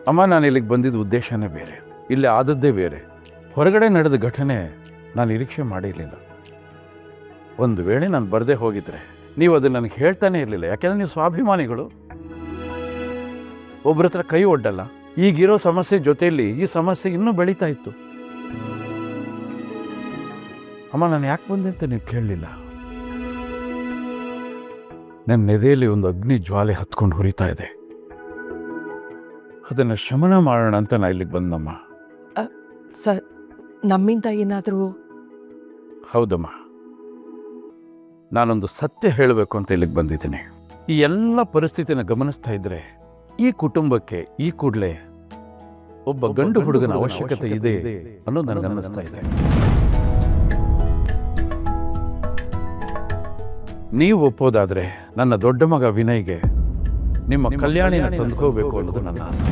ಅಮ್ಮ, ನಾನು ಇಲ್ಲಿಗೆ ಬಂದಿದ್ದ ಉದ್ದೇಶನೇ ಬೇರೆ, ಇಲ್ಲಿ ಆದದ್ದೇ ಬೇರೆ. ಹೊರಗಡೆ ನಡೆದ ಘಟನೆ ನಾನು ನಿರೀಕ್ಷೆ ಮಾಡಿರಲಿಲ್ಲ. ಒಂದು ವೇಳೆ ನಾನು ಬರದೇ ಹೋಗಿದ್ರೆ ನೀವು ಅದನ್ನು ನನಗೆ ಹೇಳ್ತಾನೆ ಇರಲಿಲ್ಲ. ಯಾಕೆಂದರೆ ನೀವು ಸ್ವಾಭಿಮಾನಿಗಳು, ಒಬ್ಬರ ಹತ್ರ ಕೈ ಒಡ್ಡಲ್ಲ. ಈಗಿರೋ ಸಮಸ್ಯೆ ಜೊತೆಯಲ್ಲಿ ಈ ಸಮಸ್ಯೆ ಇನ್ನೂ ಬೆಳೀತಾ ಇತ್ತು. ಅಮ್ಮ, ನಾನು ಯಾಕೆ ಬಂದೆ ಅಂತ ನೀವು ಕೇಳಲಿಲ್ಲ. ನನ್ನ ಎದೆಯಲ್ಲಿ ಒಂದು ಅಗ್ನಿ ಜ್ವಾಲೆ ಹತ್ಕೊಂಡು ಹುರಿತಾ ಇದೆ. ಅದನ್ನು ಶಮನ ಮಾಡೋಣ ಅಂತ ನಾ ಇಲ್ಲಿಗೆ ಬಂದಮ್ಮ. ಸರ್, ನಮ್ಮಿಂದ ಏನಾದರೂ? ಹೌದಮ್ಮ, ನಾನೊಂದು ಸತ್ಯ ಹೇಳಬೇಕು ಅಂತ ಇಲ್ಲಿಗೆ ಬಂದಿದ್ದೀನಿ. ಈ ಎಲ್ಲ ಪರಿಸ್ಥಿತಿನ ಗಮನಿಸ್ತಾ ಇದ್ರೆ ಈ ಕುಟುಂಬಕ್ಕೆ ಈ ಕೂಡಲೇ ಒಬ್ಬ ಗಂಡು ಹುಡುಗನ ಅವಶ್ಯಕತೆ ಇದೆ ಅನ್ನೋದು ನನಗೆ ಅನ್ನಿಸ್ತಾ ಇದೆ. ನೀವು ಒಪ್ಪೋದಾದ್ರೆ ನನ್ನ ದೊಡ್ಡ ಮಗ ವಿನಯ್ಗೆ ನಿಮ್ಮ ಕಲ್ಯಾಣಿನ ತಂದ್ಕೋಬೇಕು ಅನ್ನೋದು ನನ್ನ ಆಸೆ.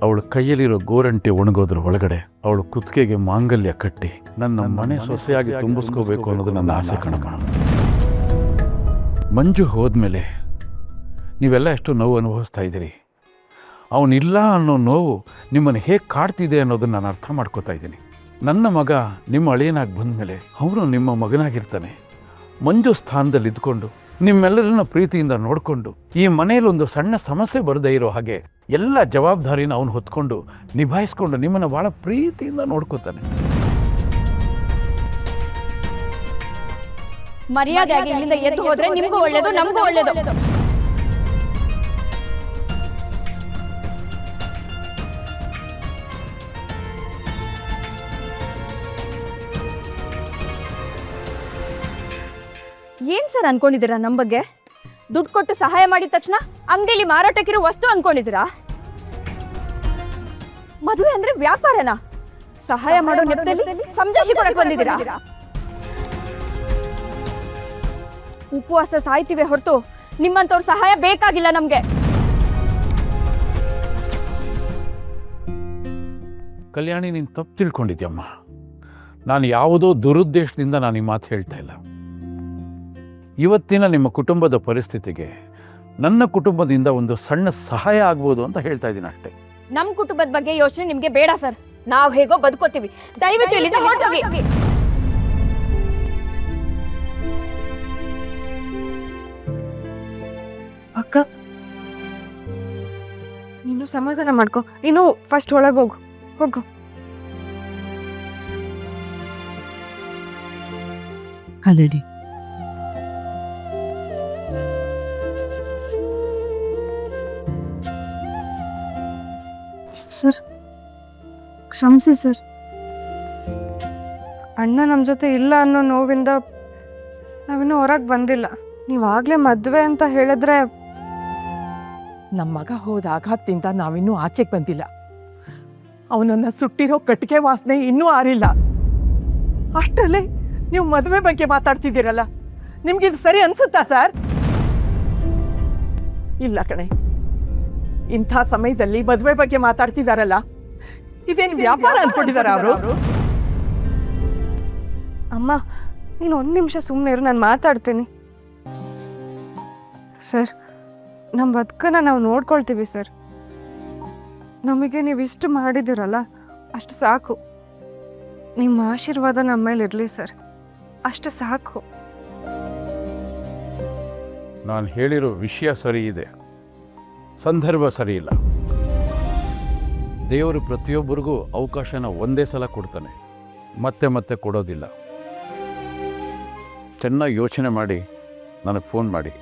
ಅವಳ ಕೈಯಲ್ಲಿರೋ ಗೋರಂಟಿ ಒಣಗೋದ್ರ ಒಳಗಡೆ ಅವಳು ಕುತ್ತಿಗೆಗೆ ಮಾಂಗಲ್ಯ ಕಟ್ಟಿ ನನ್ನ ಮನೆ ಸೊಸೆಯಾಗಿ ತುಂಬಿಸ್ಕೋಬೇಕು ಅನ್ನೋದು ನನ್ನ ಆಸೆ ಕಣಮ್ಮ. ಮಂಜು ಹೋದ್ಮೇಲೆ ನೀವೆಲ್ಲ ಎಷ್ಟು ನೋವು ಅನುಭವಿಸ್ತಾ ಇದ್ದೀರಿ. ಅವನಿಲ್ಲ ಅನ್ನೋ ನೋವು ನಿಮ್ಮನ್ನು ಹೇಗೆ ಕಾಡ್ತಿದೆ ಅನ್ನೋದನ್ನು ನಾನು ಅರ್ಥ ಮಾಡ್ಕೋತಾ ಇದ್ದೀನಿ. ನನ್ನ ಮಗ ನಿಮ್ಮ ಅಳಿಯನಾಗಿ ಬಂದಮೇಲೆ ಅವನು ನಿಮ್ಮ ಮಗನಾಗಿರ್ತಾನೆ. ಮಂಜು ಸ್ಥಾನದಲ್ಲಿ ಇದ್ಕೊಂಡು ನಿಮ್ಮೆಲ್ಲರನ್ನ ಪ್ರೀತಿಯಿಂದ ನೋಡಿಕೊಂಡು ಈ ಮನೆಯಲ್ಲಿ ಒಂದು ಸಣ್ಣ ಸಮಸ್ಯೆ ಬರದೇ ಇರೋ ಹಾಗೆ ಎಲ್ಲ ಜವಾಬ್ದಾರಿನ ಅವನು ಹೊತ್ಕೊಂಡು ನಿಭಾಯಿಸ್ಕೊಂಡು ನಿಮ್ಮನ್ನು ಭಾಳ ಪ್ರೀತಿಯಿಂದ ನೋಡ್ಕೋತಾನೆ. ಮರ್ಯಾದೆಯಾಗಿ ಇಲ್ಲಿಂದ ಎದ್ದು ಹೋದ್ರೆ ನಿಮ್ಗೂ ಒಳ್ಳೇದು, ನಮಗೂ ಒಳ್ಳೇದು. ಏನ್ ಸರ್ ಅನ್ಕೊಂಡಿದ್ದೀರಾ ನಮ್ಮ ಬಗ್ಗೆ? ದುಡ್ಡು ಕೊಟ್ಟು ಸಹಾಯ ಮಾಡಿದ ತಕ್ಷಣ ಅಂಗಡಿಯಲ್ಲಿ ಮಾರಾಟಕ್ಕಿರೋ ವಸ್ತು ಅನ್ಕೊಂಡಿದ್ದೀರಾ? ಮದುವೆ ಅಂದ್ರೆ ವ್ಯಾಪಾರನಾ? ಸಹಾಯ ಮಾಡೋ ನೆಪದಲ್ಲಿ ಸಮಜಾಯಿಷಿ ಕೊಡಕ್ ಬಂದಿದ್ದೀರಾ? ಉಪವಾಸ ಸಾಯ್ತಿವೆ ಹೊರತು ನಿಮ್ಮಂತವ್ರ ಸಹಾಯ ಬೇಕಾಗಿಲ್ಲ ನಮ್ಗೆ. ಕಲ್ಯಾಣಿ, ನೀನು ತಪ್ಪು ತಿಳ್ಕೊಂಡಿದ್ಯಮ್ಮ. ನಾನು ಯಾವುದೋ ದುರುದ್ದೇಶದಿಂದ ನಾನು ಈ ಮಾತು ಹೇಳ್ತಾ ಇಲ್ಲ. ಇವತ್ತಿನ ನಿಮ್ಮ ಕುಟುಂಬದ ಪರಿಸ್ಥಿತಿಗೆ ನನ್ನ ಕುಟುಂಬದಿಂದ ಒಂದು ಸಣ್ಣ ಸಹಾಯ ಆಗ್ಬೋದು ಅಂತ ಹೇಳ್ತಾ ಇದ್ದೀನಿ ಅಷ್ಟೇ. ನಮ್ಮ ಕುಟುಂಬದ ಬಗ್ಗೆ ಯೋಚನೆ ನಿಮ್ಗೆ ಬೇಡ ಸರ್. ನಾವು ಹೇಗೋ ಬದುಕೋತೀವಿ. ದಯವಿಟ್ಟು ಇಲ್ಲಿಂದ ಹೊರಟೋಗಿ. ಅಕ್ಕ, ನೀನು ಸಮಾಧಾನ ಮಾಡ್ಕೊ. ನೀನು ಫಸ್ಟ್ ಒಳಗೆ ಹೋಗು. ಕಲೆಡಿ, ಸರ್ ಕ್ಷಮಿಸಿ ಸರ್. ಅಣ್ಣ ನಮ್ಮ ಜೊತೆ ಇಲ್ಲ ಅನ್ನೋ ನೋವಿಂದ ನಾವಿನ್ನೂ ಹೊರಗೆ ಬಂದಿಲ್ಲ. ನೀವಾಗಲೇ ಮದುವೆ ಅಂತ ಹೇಳಿದ್ರೆ. ನಮ್ಮ ಮಗ ಹೋದ ಆಘಾತದಿಂದ ನಾವಿನ್ನೂ ಆಚೆಗೆ ಬಂದಿಲ್ಲ. ಅವನನ್ನು ಸುಟ್ಟಿರೋ ಕಟ್ಟಿಗೆ ವಾಸನೆ ಇನ್ನೂ ಆರಿಲ್ಲ. ಅಷ್ಟರಲ್ಲೇ ನೀವು ಮದುವೆ ಬಗ್ಗೆ ಮಾತಾಡ್ತಿದ್ದೀರಲ್ಲ, ನಿಮ್ಗಿದು ಸರಿ ಅನ್ಸುತ್ತಾ ಸರ್? ಇಲ್ಲ ಕಣೆ, ಇಂಥ ಸಮಯದಲ್ಲಿ ಮದುವೆ ಬಗ್ಗೆ ಮಾತಾಡ್ತಿದಾರಲ್ಲ, ಇದೇನು ವ್ಯಾಪಾರ ಅಂದ್ಕೊಂಡಿದಾರ ಅವರು? ಅಮ್ಮ, ನೀನು ಒಂದು ನಿಮಿಷ ಸುಮ್ಮನೆ ಇರು, ನಾನು ಮಾತಾಡ್ತೀನಿ. ಸರ್, ನಮ್ಮ ಬದುಕನ್ನು ನಾವು ನೋಡ್ಕೊಳ್ತೀವಿ ಸರ್. ನಮಗೆ ನೀವು ಇಷ್ಟು ಮಾಡಿದಿರಲ್ಲ, ಅಷ್ಟು ಸಾಕು. ನಿಮ್ಮ ಆಶೀರ್ವಾದ ನಮ್ಮ ಮೇಲೆ ಇರಲಿ ಸರ್, ಅಷ್ಟು ಸಾಕು. ನಾನು ಹೇಳಿರೋ ವಿಷಯ ಸರಿ ಇದೆ, ಸಂದರ್ಭ ಸರಿ ಇಲ್ಲ. ದೇವರು ಪ್ರತಿಯೊಬ್ಬರಿಗೂ ಅವಕಾಶನ ಒಂದೇ ಸಲ ಕೊಡ್ತಾನೆ, ಮತ್ತೆ ಮತ್ತೆ ಕೊಡೋದಿಲ್ಲ. ಚೆನ್ನಾಗಿ ಯೋಚನೆ ಮಾಡಿ ನನಗೆ ಫೋನ್ ಮಾಡಿ.